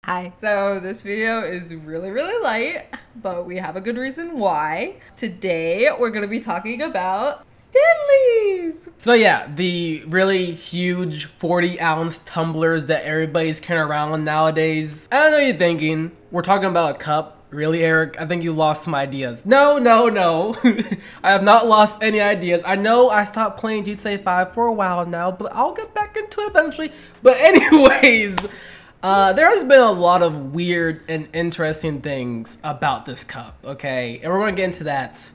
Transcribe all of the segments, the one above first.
Hi. So this video is really light, but we have a good reason why. Today we're gonna be talking about Stanleys. So yeah, the really huge 40-ounce tumblers that everybody's carrying around nowadays. I don't know what you're thinking. We're talking about a cup. Really, Eric? I think you lost some ideas. No. I have not lost any ideas. I know I stopped playing GTA 5 for a while now, but I'll get back into it eventually. But anyways, there has been a lot of weird and interesting things about this cup, okay? And we're going to get into that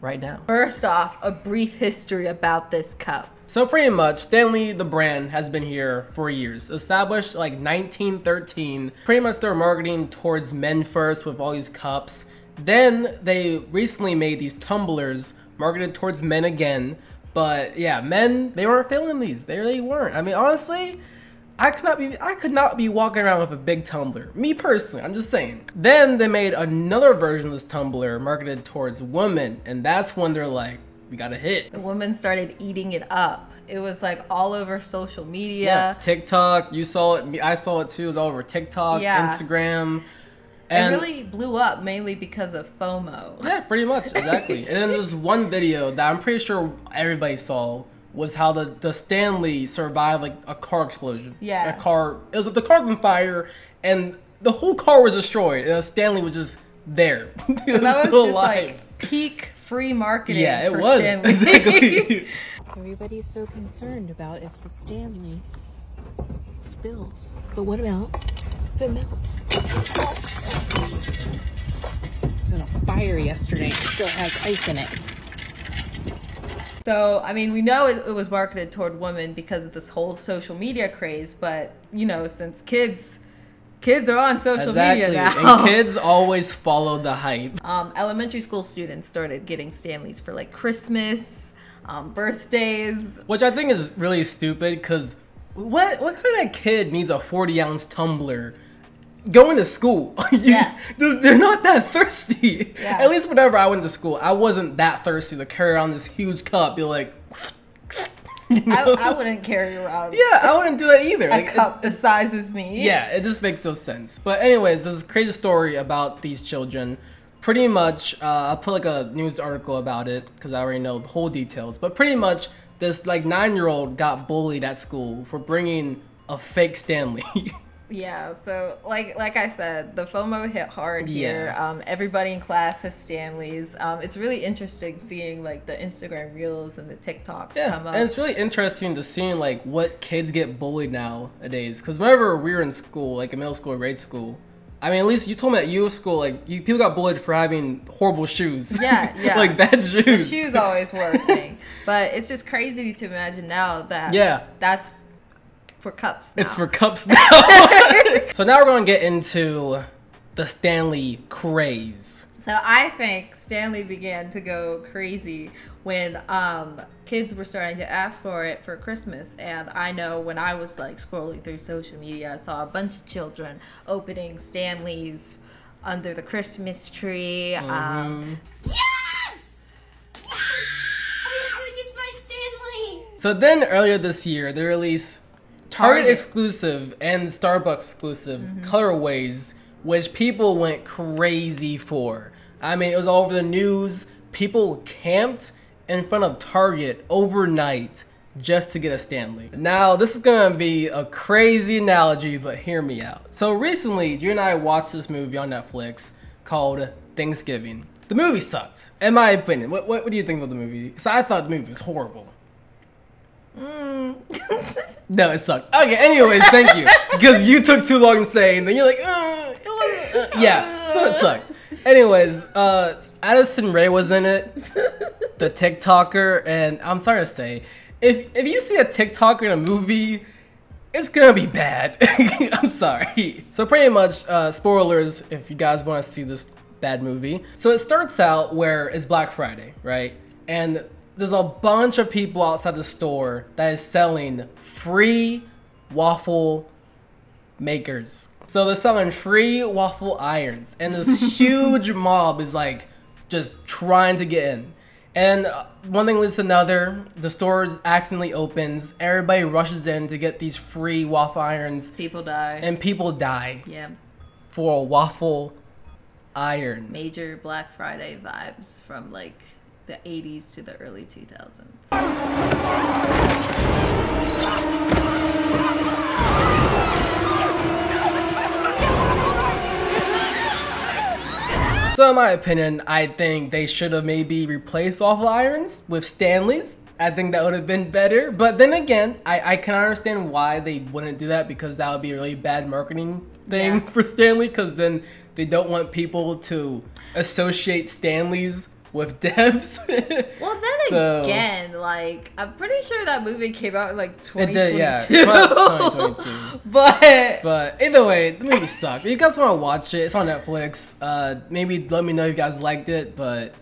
right now. First off, a brief history about this cup. So pretty much, Stanley, the brand, has been here for years. Established like 1913. Pretty much they're marketing towards men first with all these cups. Then they recently made these tumblers marketed towards men again. But yeah, men, they weren't feeling these. They really weren't. I mean, honestly, I could not be walking around with a big tumbler. Me personally, I'm just saying. Then they made another version of this tumbler marketed towards women. And that's when they're like, we got a hit. The women started eating it up. It was like all over social media. Yeah, TikTok, you saw it, I saw it too. It was all over TikTok, yeah. Instagram. And it really blew up mainly because of FOMO. Yeah, pretty much, exactly. And then there's one video that I'm pretty sure everybody saw was how the Stanley survived like a car explosion. Yeah. The car was on fire and the whole car was destroyed and Stanley was just there. So that was just alive. Like peak free marketing. Yeah, it for was. Stanley. Exactly. Everybody's so concerned about if the Stanley spills. But what about if it melts? It was on a fire yesterday. It still has ice in it. So, I mean, we know it was marketed toward women because of this whole social media craze, but, you know, since kids are on social media now. And kids always follow the hype. Elementary school students started getting Stanleys for like Christmas, birthdays. Which I think is really stupid because what kind of kid needs a 40-ounce tumbler going to school? Yeah. They're not that thirsty. Yeah. At least whenever I went to school, I wasn't that thirsty to carry around this huge cup, be like... You know? I wouldn't carry around. Yeah, I wouldn't do that either. A cup the size as me. Yeah, it just makes no sense. But anyways, this is a crazy story about these children. Pretty much, I'll put like a news article about it because I already know the whole details. But pretty much, this like 9-year-old got bullied at school for bringing a fake Stanley. Yeah, so like I said, the FOMO hit hard here. Everybody in class has Stanleys. It's really interesting seeing like the Instagram reels and the TikToks come up. And it's really interesting to seeing like what kids get bullied nowadays. Because whenever we were in school, like in middle school or grade school, I mean, at least you told me at your school, like people got bullied for having horrible shoes. Yeah. Like bad shoes. The shoes always were a thing, but it's just crazy to imagine now that that's for cups now. It's for cups now. So now we're going to get into the Stanley craze. So I think Stanley began to go crazy when kids were starting to ask for it for Christmas. And I know when I was like scrolling through social media, I saw a bunch of children opening Stanleys under the Christmas tree. Yes! Yeah! I'm gonna get my Stanley! So then earlier this year, they released Target exclusive and Starbucks exclusive colorways, which people went crazy for. I mean, it was all over the news. People camped in front of Target overnight just to get a Stanley. Now, this is gonna be a crazy analogy, but hear me out. So recently, you and I watched this movie on Netflix called Thanksgiving. The movie sucked, in my opinion. What do you think of the movie? Because I thought the movie was horrible. No, it sucked. Okay, anyways, thank you. Because you took too long to say, and then you're like, yeah, so it sucked. Anyways, Addison Rae was in it, the TikToker, and I'm sorry to say, if you see a TikToker in a movie, it's gonna be bad. I'm sorry. So pretty much, spoilers if you guys want to see this bad movie. So it starts out where it's Black Friday, right? And there's a bunch of people outside the store that is selling free waffle makers. So they're selling free waffle irons. And this huge mob is like just trying to get in. And one thing leads to another. The store accidentally opens. Everybody rushes in to get these free waffle irons. People die. And people die. Yeah. for a waffle iron. Major Black Friday vibes from like the 80s to the early 2000s. So in my opinion, I think they should have maybe replaced waffle irons with Stanleys. I think that would have been better. But then again, I can understand why they wouldn't do that, because that would be a really bad marketing thing for Stanley, because then they don't want people to associate Stanleys with Debs. Well, then again, like, I'm pretty sure that movie came out in like 2022. It did, yeah, 2022. But either way, the movie sucked. If you guys want to watch it, it's on Netflix. Maybe let me know if you guys liked it, but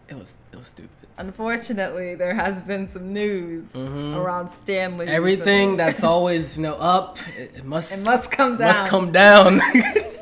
it was stupid. Unfortunately, there has been some news around Stanley. Everything that's always, up, it must come down. Must come down.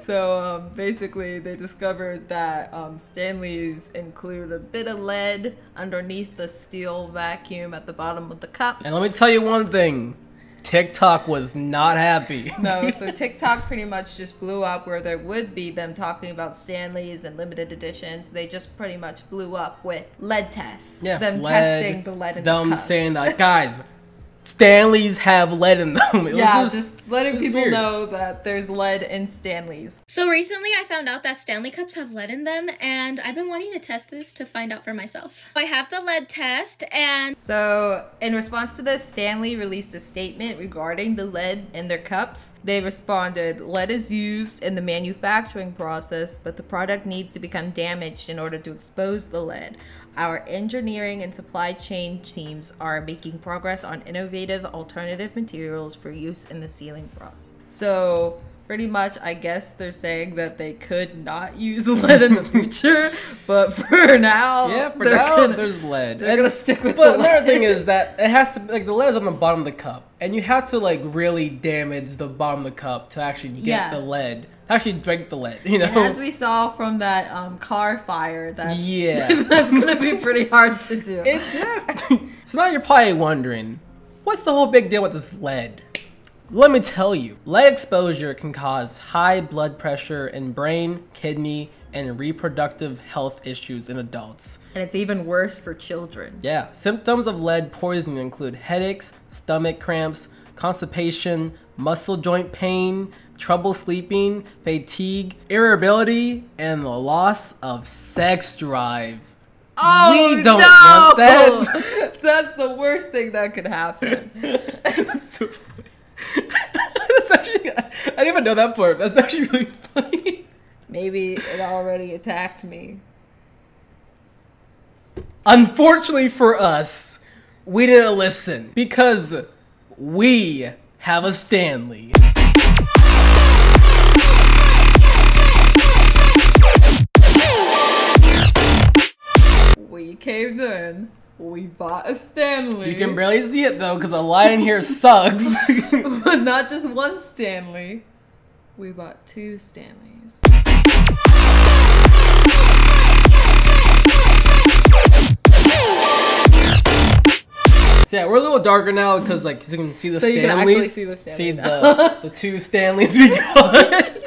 So basically, they discovered that Stanleys include a bit of lead underneath the steel vacuum at the bottom of the cup. And let me tell you one thing. TikTok was not happy. No, so TikTok pretty much just blew up where there would be them talking about Stanleys and limited editions. They just pretty much blew up with lead tests. Yeah, them lead, testing the lead in the cups. them saying that, guys, Stanleys have lead in them. It was just letting people weird. know that there's lead in Stanleys. So recently I found out that Stanley cups have lead in them, and I've been wanting to test this to find out for myself. I have the lead test, and So in response to this, Stanley released a statement regarding the lead in their cups. They responded, "Lead is used in the manufacturing process, but the product needs to become damaged in order to expose the lead. Our engineering and supply chain teams are making progress on innovative alternative materials for use in the sealing process." So pretty much, I guess they're saying that they could not use lead in the future, but for now, there's lead. They're gonna stick with But the another lead. thing is that it has to, like, the lead is on the bottom of the cup, and you have to, like, really damage the bottom of the cup to actually get the lead, to actually drink the lead, you know? And as we saw from that car fire, that's that's gonna be pretty hard to do. So now you're probably wondering, what's the whole big deal with this lead? Let me tell you, lead exposure can cause high blood pressure in brain, kidney, and reproductive health issues in adults. And it's even worse for children. Yeah, symptoms of lead poisoning include headaches, stomach cramps, constipation, muscle joint pain, trouble sleeping, fatigue, irritability, and the loss of sex drive. Oh, we don't no! want that. That's the worst thing that could happen. That's so funny. That's actually, I didn't even know that part. That's actually really funny. Maybe it already attacked me. Unfortunately for us, we didn't listen because we have a Stanley. We caved in. We bought a Stanley. You can barely see it though because the light in here sucks. But not just one Stanley. We bought 2 Stanleys. So yeah, we're a little darker now because like you can see the So you Stanleys. can actually see the Stanley See now. the 2 Stanleys we got.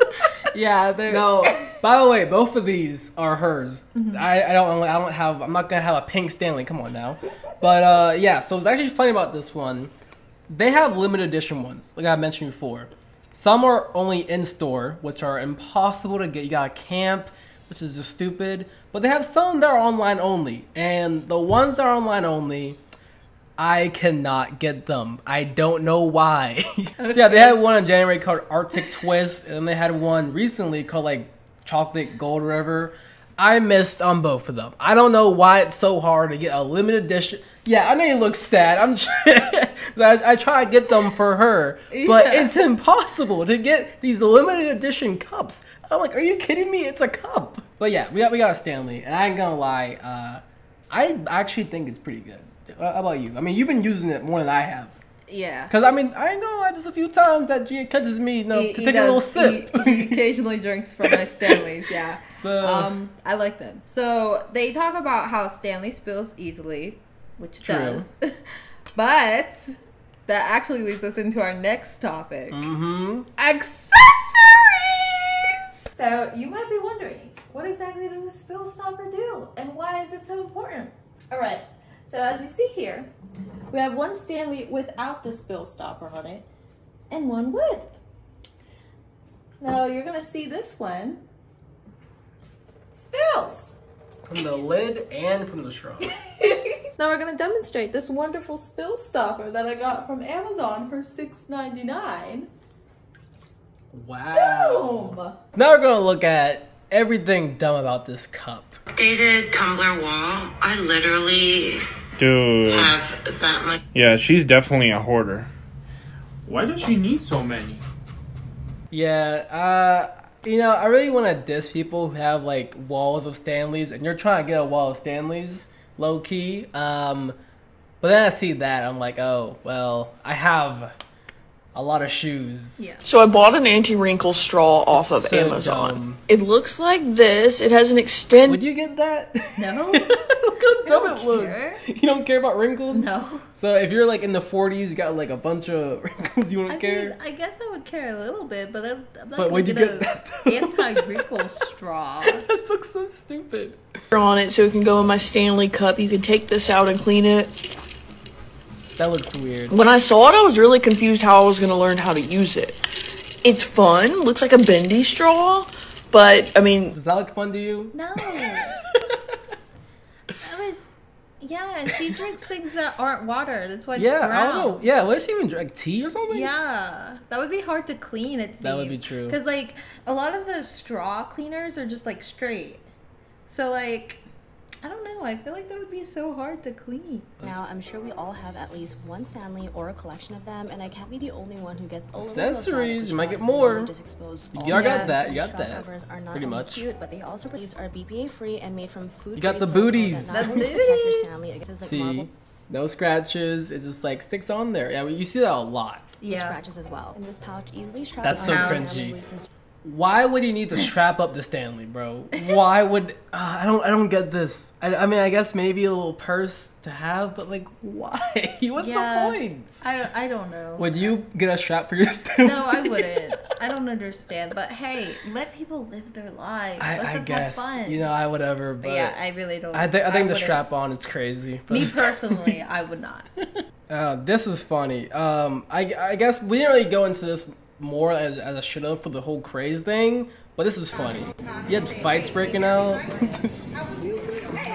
Yeah, they're... No, by the way, both of these are hers. I'm not gonna have a pink Stanley. Come on now. But yeah, so it's actually funny about this one. They have limited edition ones, like I mentioned before. Some are only in store, which are impossible to get. You gotta camp, which is just stupid. But they have some that are online only, and the ones that are online only, I cannot get them. I don't know why. So yeah, they had one in January called Arctic Twist, and then they had one recently called like Chocolate Gold or whatever. I missed on both of them. I don't know why it's so hard to get a limited edition. Yeah, I know you look sad. I try to get them for her, but it's impossible to get these limited edition cups. I'm like, are you kidding me? It's a cup. But yeah, we got a Stanley, and I ain't gonna lie. I actually think it's pretty good. How about you? I mean, you've been using it more than I have. Yeah. Because, I mean, I ain't gonna lie, just a few times that Gia catches me, to take a little sip. He occasionally drinks from my Stanleys, yeah. So, I like them. So, they talk about how Stanley spills easily, which True. does. But that actually leads us into our next topic. mm-hmm. Accessories! So you might be wondering, what exactly does a spill stopper do? And why is it so important? All right, so as you see here, we have one Stanley without the spill stopper on it and one with. Now you're gonna see this one spills. From the lid and from the straw. Now we're gonna demonstrate this wonderful spill stopper that I got from Amazon for $6.99. Wow. Boom! Now we're gonna look at everything dumb about this cup. Dated Tumblr wall. I literally Dude. have that much. Yeah, she's definitely a hoarder. Why does she need so many? Yeah, you know, I really want to diss people who have like walls of Stanleys, and you're trying to get a wall of Stanleys, low key. But then I see that, I'm like, oh, well, I have a lot of shoes. Yeah. So I bought an anti-wrinkle straw off of So Amazon. dumb. It looks like this. It has an extend. Would you get that? No. Look how dumb don't it looks. care. You don't care about wrinkles? No. So if you're like in the 40s, you got like a bunch of wrinkles, you wouldn't care? mean, I guess I would care a little bit, but I'm not But gonna would you get get an anti-wrinkle straw. That looks so stupid. on it so it can go in my Stanley cup. You can take this out and clean it. That looks weird. When I saw it, I was really confused how I was going to learn how to use it. It's fun. Looks like a bendy straw, but I mean, Does that look fun to you? No. I mean, yeah, and she drinks things that aren't water. That's why it's Yeah, brown. I don't know. Yeah, what does she even drink? Tea or something? Yeah, that would be hard to clean, it seems. That would be true. Because, like, a lot of the straw cleaners are just, like, straight. So, like, I don't know. I feel like that would be so hard to clean. Now, I'm sure we all have at least one Stanley or a collection of them, and I can't be the only one who gets a little Accessories, you might get straws that more. really just expose all You already the got that, you straw got that. covers are not Pretty only much. cute, but they also are BPA free and made from food. You got the grade silicone booties. that not The only protect your booties. Stanley against like See? marble No scratches. It just like sticks on there. Yeah, you see that a lot. Yeah. scratches as well. And this pouch easily straps That's so onto the cringy. Stanley where you can Why would you need to strap up the Stanley, bro? Why would I don't get this. I mean, I guess maybe a little purse to have, but like, why? What's Yeah. the point? I don't know. Would you get a strap for your Stanley? No, I wouldn't. I don't understand. But hey, let people live their lives. Let I them guess. have fun. You know, I whatever. But yeah, I really don't. I think the wouldn't. strap on is crazy. for Me the Stanley. personally, I would not. This is funny. I guess we didn't really go into this more as I should have for the whole craze thing, but this is funny. You had fights breaking out.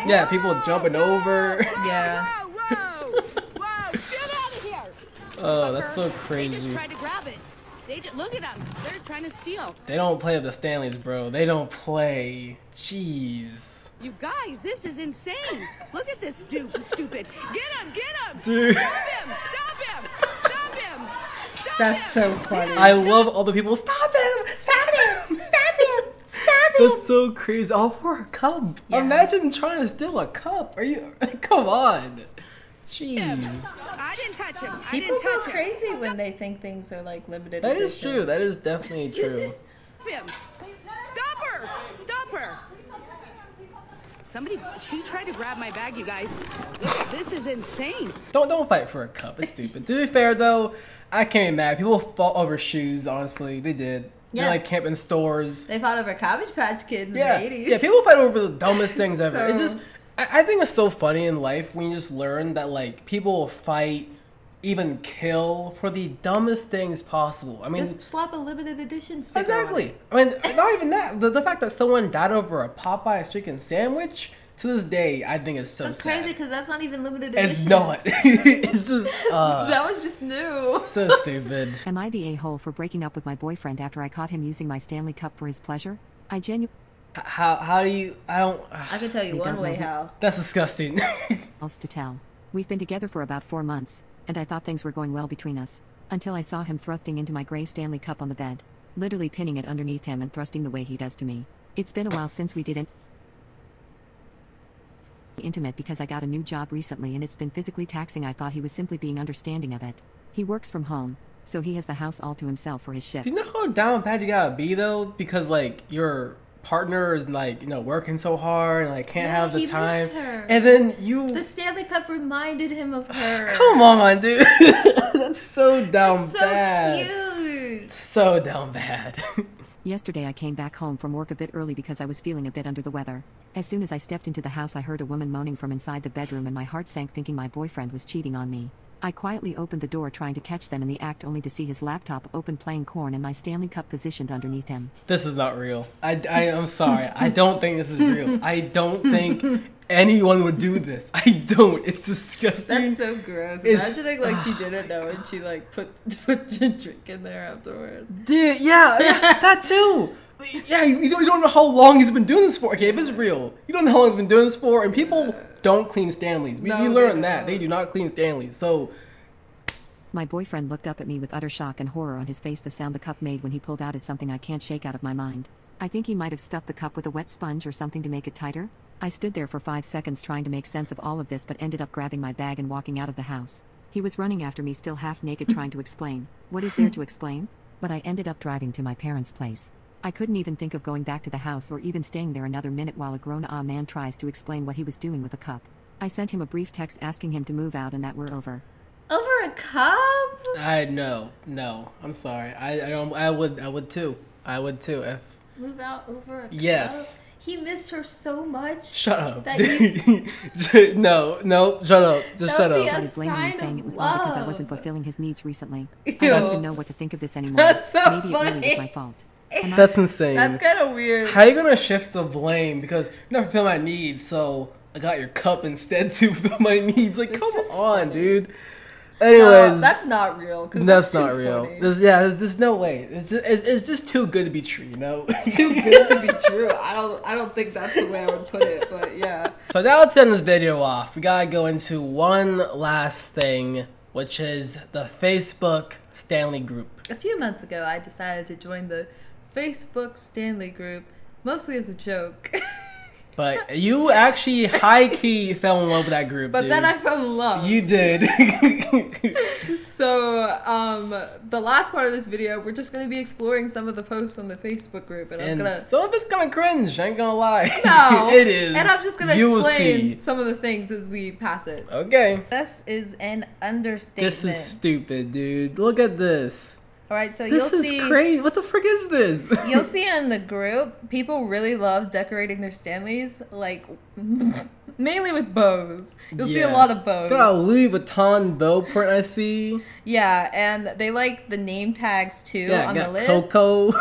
Yeah, people jumping over. Yeah. Oh, that's so They just crazy. tried to grab it. Look at them. They're trying to steal. They don't play with the Stanleys, bro. They don't play. Jeez. You guys, this is insane. Look at this stupid. Get him! Get him! Dude. Stop him! Stop him! Stop him! Stop That's him! so funny. I love all the people. Stop him! Stop him! Stop him! Stop him! That's so crazy. All for a cup. Yeah. Imagine trying to steal a cup. Are you? Come on. Jeez. I didn't touch him. I People didn't go touch him. crazy when they think things are like limited That is edition. true. That is definitely true. Stop him! Stop her! Stop her! Somebody, she tried to grab my bag, you guys. This is insane. Don't fight for a cup. It's stupid. To be fair though, I can't be mad. People fought over shoes. Honestly, they did. Yeah. They like camp in stores. They fought over Cabbage Patch Kids Yeah, in the 80s. yeah. People fight over the dumbest things ever. It's So- just, I think it's so funny in life when you just learn that like people will fight, even kill for the dumbest things possible. I mean, Just slap a limited edition sticker exactly. on it. I mean, not even that. The fact that someone died over a Popeye's chicken sandwich to this day, I think is so That's sad. crazy because that's not even limited edition. It's not. It's just That was just new. so stupid. Am I the a-hole for breaking up with my boyfriend after I caught him using my Stanley Cup for his pleasure? I genuinely How do you? I don't. I can tell you We one don't way know who- how. That's disgusting. else to tell. We've been together for about 4 months, and I thought things were going well between us. Until I saw him thrusting into my gray Stanley Cup on the bed. Literally pinning it underneath him and thrusting the way he does to me. It's been a while since we didn't intimate because I got a new job recently and it's been physically taxing. I thought he was simply being understanding of it. He works from home, so he has the house all to himself for his shift. Do you know how down bad you gotta be though? Because like your partner is like, you know, working so hard and like can't Yeah, have the he time, missed her. and then you. The Stanley Cup reminded him of her. Come on, dude. That's so down So bad. cute. So down bad. Yesterday I came back home from work a bit early because I was feeling a bit under the weather. As soon as I stepped into the house I heard a woman moaning from inside the bedroom and my heart sank thinking my boyfriend was cheating on me. I quietly opened the door trying to catch them in the act only to see his laptop open playing corn and my Stanley Cup positioned underneath him. This is not real. I'm sorry. I don't think this is real. I don't think anyone would do this. I don't. It's disgusting. That's so gross. It's, Imagine like she didn't know and she like put your drink in there afterward. Dude, yeah, that too. Yeah, you don't know how long he's been doing this for. Okay, if it's real, you don't know how long he's been doing this for, and people don't clean Stanleys. We learned that. They do not clean Stanleys. So my boyfriend looked up at me with utter shock and horror on his face. The sound the cup made when he pulled out is something I can't shake out of my mind. I think he might have stuffed the cup with a wet sponge or something to make it tighter. I stood there for 5 seconds trying to make sense of all of this but ended up grabbing my bag and walking out of the house. He was running after me still half naked trying to explain. What is there to explain? But I ended up driving to my parents' place. I couldn't even think of going back to the house or even staying there another minute while a grown-up man tries to explain what he was doing with a cup. I sent him a brief text asking him to move out and that we're over. Over a cup? No. I'm sorry. I would too. If Move out over a cup? Yes. He missed her so much. Shut up. That you... no, shut up. Just shut up. I started blaming me saying it was all because I wasn't fulfilling his needs recently. Ew. I don't even know what to think of this anymore. That's so Maybe funny. it really was my fault. That's insane. That's kind of weird. How are you gonna shift the blame because you're not fulfilling my needs, so I got your cup instead to fulfill my needs? Like, come on, dude. Anyways, no, that's not real. That's not real. There's no way. It's just too good to be true, you know. Too good to be true. I don't think that's the way I would put it, but yeah. So now let's end this video off. We gotta go into one last thing, which is the Facebook Stanley group. A few months ago, I decided to join the Facebook Stanley group, mostly as a joke. But you actually high-key fell in love with that group, But dude. then I fell in love. You did. So, the last part of this video, we're just going to be exploring some of the posts on the Facebook group. And I'm going to... some of it's kind of cringe, I ain't gonna lie. No. It is. And I'm just going to explain some of the things as we pass it. Okay. This is an understatement. This is stupid, dude. Look at this. All right, so this you'll see... This is crazy. What the frick is this? You'll see in the group, people really love decorating their Stanleys, like, mainly with bows. You'll see a lot of bows. Got a Louis Vuitton bow print, I see. Yeah, and they like the name tags, too, on the lid. Coco.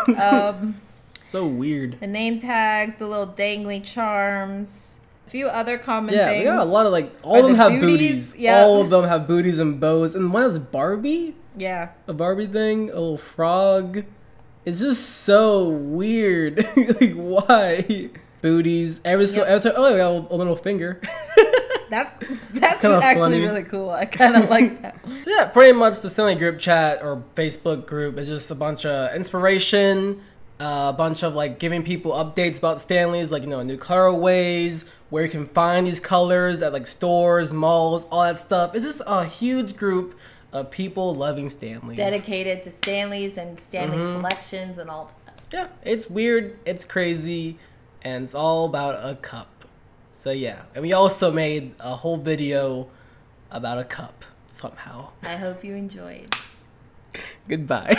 So weird. The name tags, the little dangly charms. A few other common things. Yeah, we got a lot of, like, all of them have booties. Yeah. All of them have booties and bows. And one is Barbie? Yeah. A Barbie thing, a little frog. It's just so weird. Like, why? Booties. Every time, oh, we got a little finger. That's actually funny. Really cool. I kind of like that. So yeah, pretty much the Stanley group chat or Facebook group is just a bunch of inspiration, a bunch of like giving people updates about Stanleys, like, you know, new colorways, where you can find these colors at like stores, malls, all that stuff. It's just a huge group of people loving Stanleys. Dedicated to Stanleys and Stanley collections and all that. Yeah, it's weird, it's crazy, and it's all about a cup. So yeah, and we also made a whole video about a cup somehow. I hope you enjoyed. Goodbye.